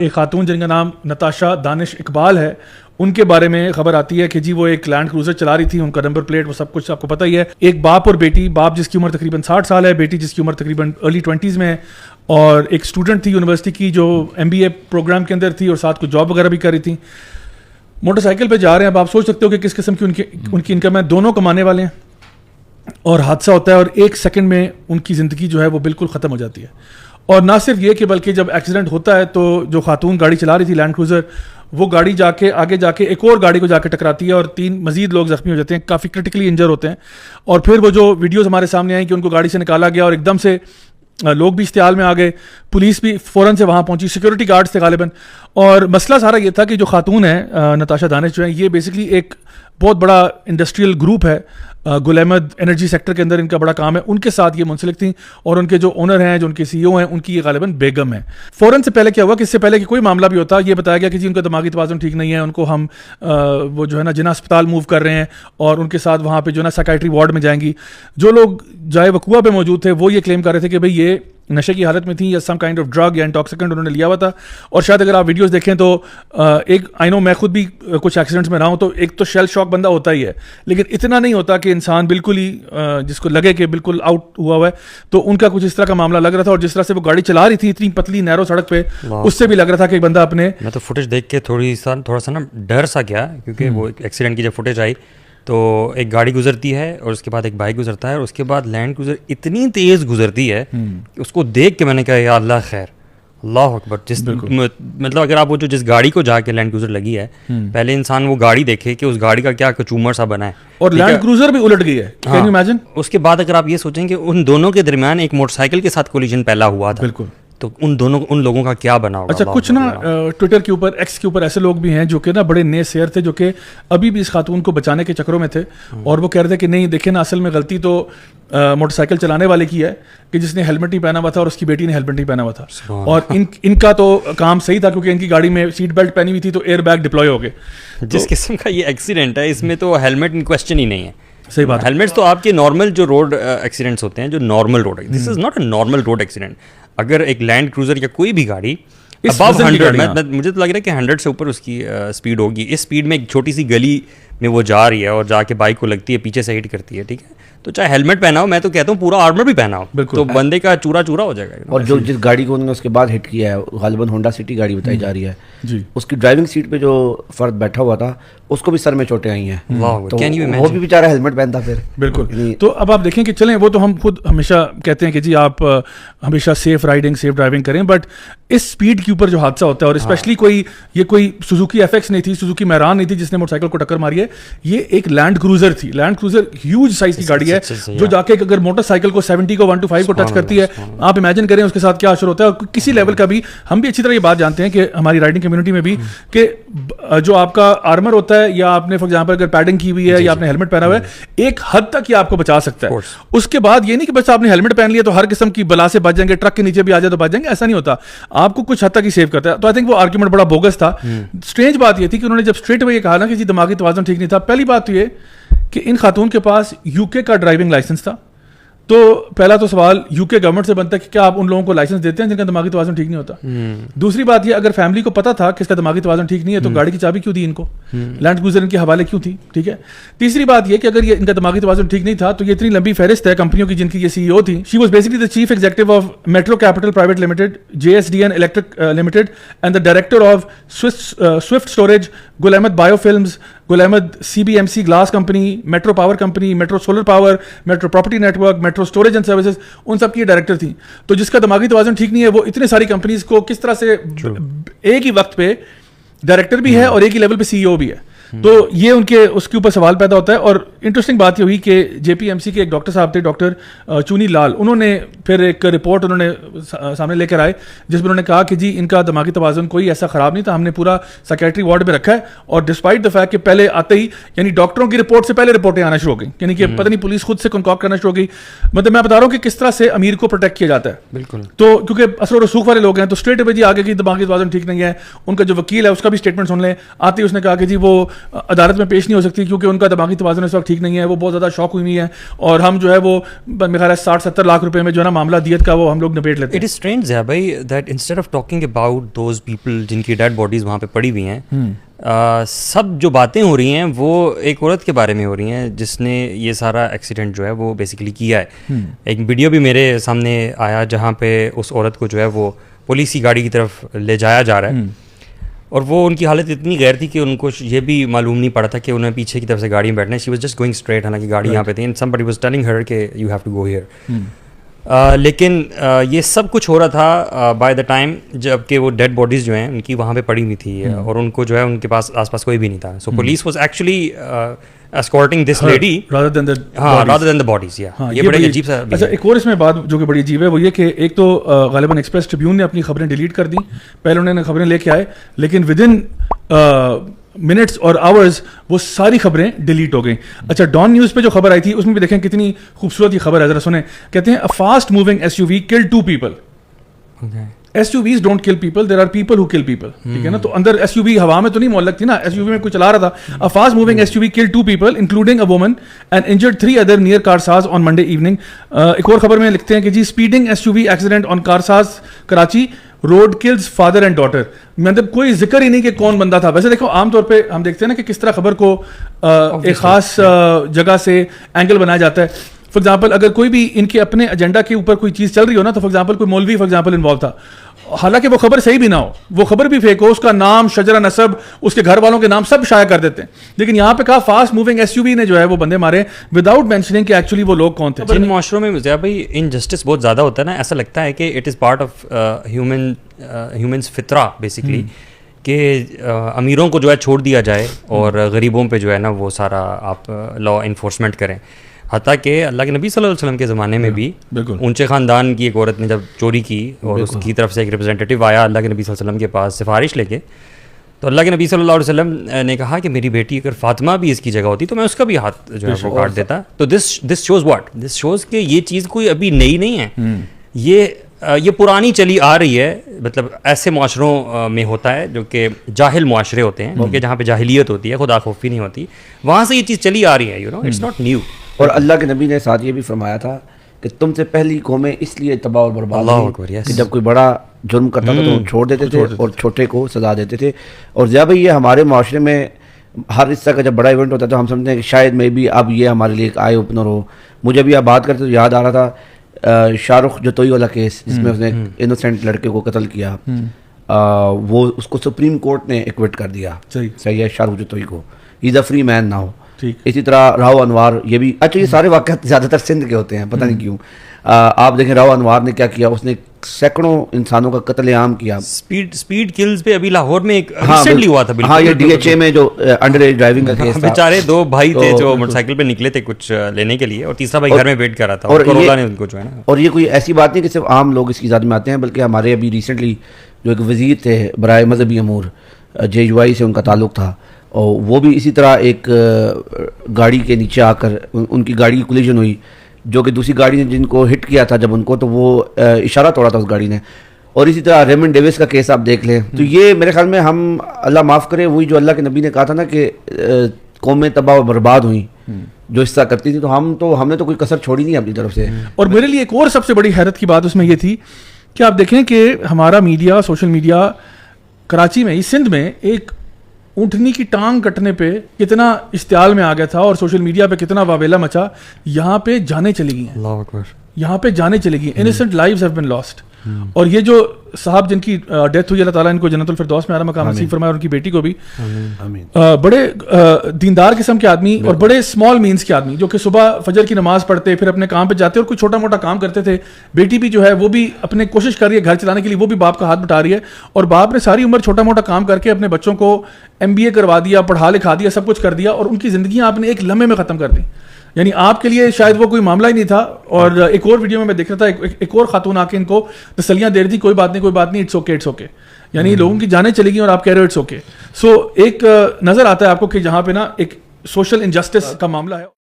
ایک خاتون جن کا نام نتاشا دانش اقبال ہے، ان کے بارے میں خبر آتی ہے کہ جی وہ ایک لینڈ کروزر چلا رہی تھی، ان کا نمبر پلیٹ وہ سب کچھ آپ کو پتہ ہی ہے. ایک باپ اور بیٹی، باپ جس کی عمر تقریباً 60 سال ہے، بیٹی جس کی عمر تقریباً ارلی 20s میں ہے، اور ایک اسٹوڈنٹ تھی یونیورسٹی کی جو MBA پروگرام کے اندر تھی اور ساتھ کچھ جاب وغیرہ بھی کر رہی تھی. موٹر سائیکل پہ جا رہے ہیں. اب آپ سوچ سکتے ہو کہ کس قسم کی ان کی انکم ہے. دونوں کمانے والے ہیں اور حادثہ ہوتا ہے اور ایک سیکنڈ میں ان کی زندگی جو ہے وہ بالکل ختم ہو جاتی ہے. اور نہ صرف یہ کہ بلکہ جب ایکسیڈنٹ ہوتا ہے تو جو خاتون گاڑی چلا رہی تھی لینڈ کروزر، وہ گاڑی جا کے آگے جا کے ایک اور گاڑی کو جا کے ٹکراتی ہے اور 3 مزید لوگ زخمی ہو جاتے ہیں، کافی کرٹیکلی انجر ہوتے ہیں. اور پھر وہ جو ویڈیوز ہمارے سامنے آئیں کہ ان کو گاڑی سے نکالا گیا اور ایک دم سے لوگ بھی اشتعال میں آ گئے، پولیس بھی فوراً سے وہاں پہنچی، سیکورٹی گارڈز تھے غالباً. اور مسئلہ سارا یہ تھا کہ جو خاتون ہے نتاشا دانش جو ہے، یہ بیسکلی ایک بہت بڑا انڈسٹریل گروپ ہے، گل احمد انرجی سیکٹر کے اندر ان کا بڑا کام ہے، ان کے ساتھ یہ منسلک تھیں. اور ان کے جو اونر ہیں، جو ان کے CEO ہیں، ان کی یہ غالباً بیگم ہے. فوراً سے پہلے کیا ہوا کہ اس سے پہلے کہ کوئی معاملہ بھی ہوتا، یہ بتایا گیا کہ جی ان کا دماغی توازن ٹھیک نہیں ہے، ان کو ہم وہ جو ہے نا جنا اسپتال موو کر رہے ہیں اور ان کے ساتھ وہاں پہ جو ہے نا سائکائٹری وارڈ میں جائیں گی. جو لوگ جائے وقوع پہ موجود تھے وہ یہ کلیم کر رہے تھے کہ بھئی یہ نشے کی حالت میں تھیں یا سم کائنڈ آف ڈرگ یا انٹاکسیکنٹ انہوں نے لیا ہوا تھا. اور شاید اگر آپ ویڈیوز دیکھیں تو ایک آئی نو میں خود بھی کچھ ایکسیڈنٹس میں رہا ہوں، تو ایک تو شیل شاک بندہ ہوتا ہی ہے، لیکن اتنا نہیں ہوتا کہ انسان بالکل ہی جس کو لگے کہ بالکل آؤٹ ہوا ہوا ہے. تو ان کا کچھ اس طرح کا معاملہ لگ رہا تھا، اور جس طرح سے وہ گاڑی چلا رہی تھی اتنی پتلی نیرو سڑک پہ، اس سے بھی لگ رہا تھا کہ ایک بندہ اپنے. میں تو فوٹیج دیکھ کے تھوڑا سا نا ڈر سا گیا، کیونکہ وہ ایکسیڈنٹ کی جب فوٹیج آئی تو ایک گاڑی گزرتی ہے اور اس کے بعد ایک بائک گزرتا ہے اور اس کے بعد لینڈ کروزر اتنی تیز گزرتی ہے کہ اس کو دیکھ کے میں نے کہا یا اللہ خیر، اللہ اکبر. مطلب اگر آپ وہ جس گاڑی کو جا کے لینڈ کروزر لگی ہے، پہلے انسان وہ گاڑی دیکھے کہ اس گاڑی کا کیا کچومر سا بنا ہے، اور لینڈ کروزر بھی الٹ گئی ہے. Can you imagine? اس کے بعد اگر آپ یہ سوچیں کہ ان دونوں کے درمیان ایک موٹر سائیکل کے ساتھ کولیجن پہلا ہوا تھا، بالکل، تو ان لوگوں کا کیا بنا ہوگا. اچھا، کچھ نا ٹویٹر کے اوپر، ایکس کے اوپر ایسے لوگ بھی ہیں جو کہ نا بڑے نئے سیر تھے، جو کہ ابھی بھی اس خاتون کو بچانے کے چکروں میں تھے، اور وہ کہہ رہے تھے کہ نہیں دیکھیں نا، اصل میں غلطی تو موٹر سائیکل چلانے والے کی ہے کہ جس نے ہیلمٹ نہیں پہنا ہوا تھا اور اس کی بیٹی نے ہیلمٹ نہیں پہنا ہوا تھا. اور ان کا تو کام صحیح تھا کیونکہ ان کی گاڑی میں سیٹ بیلٹ پہنی ہوئی تھی تو ایئر بیگ ڈپلوائے ہو گئے. جس قسم کا یہ ایکسیڈنٹ ہے اس میں تو ہیلمٹ ان کوسچن ہی نہیں ہے. صحیح بات. ہیلمٹس تو آپ کے نارمل جو روڈ ایکسیڈنٹس ہوتے ہیں، جو normal road, this is not a normal road accident. اگر ایک لینڈ کروزر یا کوئی بھی گاڑی ابو 100، مجھے تو لگ رہا ہے کہ 100 سے اوپر اس کی اسپیڈ ہوگی، اس اسپیڈ میں ایک چھوٹی سی گلی میں وہ جا رہی ہے اور جا کے بائک کو لگتی ہے، پیچھے سے ہٹ کرتی ہے، ٹھیک ہے، تو چاہے ہیلمٹ پہنا ہو، میں تو کہتا ہوں پورا آرمر بھی پہنا ہو، تو بندے کا چورا چورا ہو جائے گا. اور جو جس گاڑی کو انہوں نے اس کے بعد ہٹ کیا ہے، غالباً ہونڈا سٹی گاڑی بتائی جا رہی ہے جی، اس کی ڈرائیونگ سیٹ پہ جو فرد بیٹھا ہوا تھا اس کو بھی سر میں چوٹیں آئی ہیں، تو وہ بھی بیچارہ ہیلمٹ پہنتا پھر. بالکل. تو اب آپ دیکھیں کہ چلیں، وہ تو ہم خود ہمیشہ کہتے ہیں کہ جی آپ ہمیشہ سیف رائڈنگ، سیف ڈرائیونگ کریں، بٹ اس اسپیڈ کے اوپر جو حادثہ ہوتا ہے، اور اسپیشلی کوئی سوزوکی FX نہیں تھی، سوزوکی میران نہیں تھی جس نے موٹر سائیکل کو ٹکر ماری ہے، یہ ایک لینڈ کروزر تھی. لینڈ کروزر ہیوج سائز کی گاڑی ہے جو جا کے اگر موٹر سائیکل کو 70 کو 125 کو ٹچ کرتی ہے، آپ امیجن کریں اس کے ساتھ کیا اثر ہوتا ہے. اور کسی لیول کا بھی ہم بھی اچھی طرح یہ بات جانتے ہیں کہ ہماری رائڈنگ کمیونٹی میں بھی کہ جو آپ کا آرمر ہوتا ہے، یا آپ نے فار ایگزامپل اگر پیڈنگ کی ہوئی ہے یا آپ نے ہیلمٹ پہنا ہوا ہے، ایک حد تک یہ آپ کو بچا سکتا ہے. اس کے بعد یہ نہیں کہ بس آپ نے ہیلمٹ پہن لیا تو ہر قسم کی بلا سے بچ جائیں گے، ٹرک کے نیچے بھی آ جائے تو بچ جائیں گے، ایسا نہیں ہوتا. آپ کو کچھ حد تک ہی سیو کرتا ہے. تو آئی تھنک وہ آرگیومنٹ بڑا بوگس تھا. اسٹرینج بات یہ تھی کہ انہوں نے جب اسٹریٹ اوے یہ کہا نا کہ جی دماغی توازن ٹھیک نہیں تھا، پہلی بات تو یہ کہ ان خاتون کے پاس UK کا ڈرائیونگ لائسنس تھا. تو پہلا تو سوال UK گورنمنٹ سے بنتا ہے کہ کیا آپ ان لوگوں کو لائسنس دیتے ہیں جن کا دماغی توازن ٹھیک نہیں ہوتا. دوسری بات یہ، اگر فیملی کو پتا تھا کہ اس کا دماغی توازن ٹھیک نہیں ہے تو گاڑی کی چابی کیوں دی ان کو، لینڈ کروزر ان کے حوالے کیوں تھی، ٹھیک ہے. تیسری بات یہ کہ اگر یہ ان کا دماغی توازن ٹھیک نہیں تھا تو یہ اتنی لمبی فہرست ہے کمپنیوں کی جن کی یہ CEO تھی. She was basically the chief executive of Metro Capital Private Limited, JSDN Electric Limited, and the director of Swift Storage, Gul Ahmed Bio Films, Gul Ahmed CBMC Glass Company, Metro Power Company, Metro Solar Power, Metro Property Network, Metro Storage and Services, ان سب کی ڈائریکٹر تھیں. تو جس کا دماغی توازن ٹھیک نہیں ہے وہ اتنے ساری کمپنیز کو کس طرح سے ایک ہی وقت پہ ڈائریکٹر بھی ہے اور ایک ہی لیول پہ CEO بھی ہے. تو یہ ان کے اس کے اوپر سوال پیدا ہوتا ہے. اور انٹرسٹنگ بات یہ ہوئی کہ JPMC کے ایک ڈاکٹر صاحب تھے، ڈاکٹر چونی لال، انہوں نے پھر ایک رپورٹ انہوں نے سامنے لے کر آئے جس میں انہوں نے کہا کہ جی ان کا دماغی توازن کوئی ایسا خراب نہیں تھا، ہم نے پورا سائکیٹری وارڈ میں رکھا ہے. اور ڈسپائٹ دا فیکٹ کہ پہلے آتے ہی یعنی ڈاکٹروں کی رپورٹ سے پہلے رپورٹیں آنا شروع ہو گئی، یعنی کہ پتہ نہیں پولیس خود سے کنکاک کرنا شروع ہو گئی. مطلب میں بتا رہا ہوں کہ کس طرح سے امیر کو پروٹیکٹ کیا جاتا ہے. بالکل. تو کیونکہ اثر و رسوخ والے لوگ ہیں تو اسٹریٹ اوے جی آگے کی دماغی توازن ٹھیک نہیں ہے. ان کا جو وکیل ہے اس کا بھی اسٹیٹمنٹ سن لیں. آتے ہی اس نے کہا کہ جی وہ عدالت میں پیش نہیں ہو سکتی کیونکہ ان کا دماغی توازن اس وقت ٹھیک نہیں ہے, وہ بہت زیادہ شوق ہوئی ہے, اور ہم جو ہے وہ میرا خیال ہے 60-70 لاکھ روپے میں جو ہے نا معاملہ دیت کا وہ ہم لوگ نپیٹ لیتے ہیں. اٹ از اسٹرینج ہے بھائی that instead of talking about those people جن کی ڈیڈ باڈیز وہاں پہ پڑی ہوئی ہیں, سب جو باتیں ہو رہی ہیں وہ ایک عورت کے بارے میں ہو رہی ہیں جس نے یہ سارا ایکسیڈنٹ جو ہے وہ بیسیکلی کیا ہے. ایک ویڈیو بھی میرے سامنے آیا جہاں پہ اس عورت کو جو ہے وہ پولیس کی گاڑی کی طرف لے جایا جا رہا ہے, اور وہ ان کی حالت اتنی غیر تھی کہ ان کو یہ بھی معلوم نہیں پڑا تھا کہ انہیں پیچھے کی طرف سے گاڑی میں بیٹھنا ہے. She was just going straight, حالانکہ گاڑی یہاں پہ تھی, and somebody was telling her کہ you have to go here. لیکن یہ سب کچھ ہو رہا تھا بائی دا ٹائم جب کہ وہ ڈیڈ باڈیز جو ہیں ان کی وہاں پہ پڑی ہوئی تھی, اور ان کو جو ہے ان کے پاس آس پاس کوئی بھی نہیں تھا. So police was actually escorting this lady rather than the bodies. یہ بڑے عجیب سا. اچھا ایک اور اس میں بات جو کہ بڑی عجیب ہے وہ یہ کہ ایک تو غالباً ایکسپریس ٹریبیون نے اپنی خبریں ڈیلیٹ کر دیں, پہلے انہوں نے خبریں لے کے آئے لیکن ودن منٹس اور آورز وہ ساری خبریں ڈیلیٹ ہو گئیں. اچھا ڈان نیوز پہ جو خبر آئی تھی اس میں بھی دیکھیں کتنی خوبصورت یہ خبر ہے, ذرا سنیں. کہتے ہیں a fast moving SUV killed 2 people. SUVs don't kill people, there are people who kill people. ٹھیک ہے نا, تو اندر SUV ہوا میں تو نہیں معلق تھی نا, SUV میں کوئی چلا رہا تھا. A fast moving SUV killed 2 people including a woman and injured 3 other near Karsaz on Monday evening. ایک اور خبر میں لکھتے ہیں کہ جی speeding SUV accident on Karsaz Karachi, road kills father and daughter. مطلب کوئی ذکر ہی نہیں کہ کون بندہ تھا. ویسے دیکھو عام طور پہ ہم دیکھتے ہیں نا کہ کس طرح خبر کو ایک خاص جگہ سے اینگل بنایا جاتا ہے. فار ایگزامپل اگر کوئی بھی ان کے اپنے ایجنڈا کے اوپر کوئی چیز چل رہی ہو نا, تو فار ایگزامپل کوئی مولوی فار ایگزامپل انوالو تھا, حالانکہ وہ خبر صحیح بھی نہ ہو, وہ خبر بھی فیک ہو, اس کا نام, شجرہ نسب, اس کے گھر والوں کے نام سب شائع کر دیتے ہیں. لیکن یہاں پہ کہا فاسٹ موونگ SUV نے جو ہے وہ بندے مارے وداؤٹ مینشننگ کہ ایکچولی وہ لوگ کون تھے. جن معاشروں میں بھائی انجسٹس بہت زیادہ ہوتا ہے نا, ایسا لگتا ہے کہ it is part of humans فطرہ بیسکلی, کہ امیروں کو جو ہے چھوڑ دیا جائے اور غریبوں پہ جو ہے نا وہ سارا آپ لا انفورسمنٹ کریں. حتیٰ کہ اللہ کے نبی صلی اللہ علیہ وسلم کے زمانے میں بھی اونچے خاندان کی ایک عورت نے جب چوری کی اور اس کی طرف سے ایک ریپرزینٹیو آیا اللہ کے نبی صلی اللہ علیہ وسلم کے پاس سفارش لے کے, تو اللہ کے نبی صلی اللہ علیہ وسلم نے کہا کہ میری بیٹی اگر فاطمہ بھی اس کی جگہ ہوتی تو میں اس کا بھی ہاتھ جو ہے وہ کاٹ دیتا. تو this shows what, this shows کہ یہ چیز کوئی ابھی نئی نہیں ہے, یہ پرانی چلی آ رہی ہے. مطلب ایسے معاشروں میں ہوتا ہے جو کہ جاہل معاشرے ہوتے ہیں, کیونکہ جہاں پہ جاہلیت ہوتی ہے, خدا خوفی نہیں ہوتی, وہاں سے یہ چیز چلی آ رہی ہے. You know it's not new. اور اللہ کے نبی نے ساتھ یہ بھی فرمایا تھا کہ تم سے پہلی قومیں اس لیے تباہ اور برباد ہوئی کہ جب کوئی بڑا جرم کرتا تھا تو وہ چھوڑ دیتے تھے اور چھوٹے کو سزا دیتے تھے. اور ضیاء بھائی یہ ہمارے معاشرے میں ہر اس طرح کا جب بڑا ایونٹ ہوتا ہے تو ہم سمجھتے ہیں کہ شاید میں بھی اب یہ ہمارے لیے ایک آئی اوپنر ہو. مجھے ابھی آپ بات کرتے تو یاد آ رہا تھا شاہ رخ جتوئی والا کیس جس میں اس نے انوسینٹ لڑکے کو قتل کیا, وہ اس کو سپریم کورٹ نے ایکوٹ کر دیا. صحیح ہے, شاہ رخ جتوئی کو از اے فری مین ناؤ. اسی طرح راؤ انوار, یہ بھی اچھا یہ سارے واقعات زیادہ تر سندھ کے ہوتے ہیں, پتہ نہیں کیوں. آپ دیکھیں راؤ انوار نے کیا کیا, اس نے سینکڑوں انسانوں کا قتل عام کیا. اسپیڈ کلز پہ ابھی لاہور میں ایک ریسنٹلی ہوا تھا. ہاں یہ DHA میں جو انڈر ایج ڈرائیونگ کا کیس تھا. بیچارے 2 بھائی تھے جو موٹر سائیکل پہ نکلے تھے کچھ لینے کے لیے, اور تیسرا بھائی گھر میں ویٹ کر رہا تھا, اور کورونا نے ان کو جو ہے نا. اور یہ کوئی ایسی بات نہیں کہ صرف عام لوگ اس کی زیادہ میں آتے ہیں, بلکہ ہمارے ابھی ریسنٹلی جو ایک وزیر تھے برائے مذہبی امور, JUI سے ان کا تعلق تھا, اور وہ بھی اسی طرح ایک گاڑی کے نیچے آ کر ان کی گاڑی کی کولیجن ہوئی, جو کہ دوسری گاڑی نے جن کو ہٹ کیا تھا جب ان کو, تو وہ اشارہ توڑا تھا اس گاڑی نے. اور اسی طرح ریمن ڈیوس کا کیس آپ دیکھ لیں. تو یہ میرے خیال میں ہم اللہ معاف کرے وہی جو اللہ کے نبی نے کہا تھا نا کہ قومیں تباہ و برباد ہوئیں جو اس طرح کرتی تھی, تو ہم نے تو کوئی کسر چھوڑی نہیں اپنی طرف سے. اور میرے لیے ایک اور سب سے بڑی حیرت کی بات اس میں یہ تھی کہ آپ دیکھیں کہ ہمارا میڈیا, سوشل میڈیا کراچی میں, سندھ میں ایک اونٹنی کی ٹانگ کٹنے پہ کتنا اشتعال میں آ گیا تھا, اور سوشل میڈیا پہ کتنا واویلا مچا. یہاں پہ جانیں چلی گئی ہیں, اللہ اکبر, یہاں پہ جانیں چلی گئی, انیسنٹ لائیوز ہیو بین لاسٹ. اور یہ جو صاحب جن کی ڈیتھ ہوئی, اللہ تعالیٰ ان کو جنت الفردوس میں اعلیٰ مقام نصیب فرمائے, اور ان کی بیٹی کو بھی. بڑے دیندار قسم کے آدمی اور بڑے اسمال مینس کے آدمی جو کہ صبح فجر کی نماز پڑھتے پھر اپنے کام پہ جاتے اور کوئی چھوٹا موٹا کام کرتے تھے. بیٹی بھی جو ہے وہ بھی اپنے کوشش کر رہی ہے گھر چلانے کے لیے, وہ بھی باپ کا ہاتھ بٹا رہی ہے, اور باپ نے ساری عمر چھوٹا موٹا کام کر کے اپنے بچوں کو MBA کروا دیا, پڑھا لکھا دیا, سب کچھ کر دیا, اور ان کی زندگیاں آپ نے ایک لمحے میں ختم کر دی. یعنی آپ کے لیے شاید وہ کوئی معاملہ ہی نہیں تھا. اور ایک اور ویڈیو میں دیکھ رہا تھا, ایک اور خاتون آ کے ان کو تسلیاں دے رہی تھی, کوئی بات نہیں, اٹس اوکے. یعنی لوگوں کی جانیں چلی گئی اور آپ کہہ رہے ہو اٹس اوکے. سو ایک نظر آتا ہے آپ کو کہ جہاں پہ نا ایک سوشل انجسٹس کا معاملہ ہے.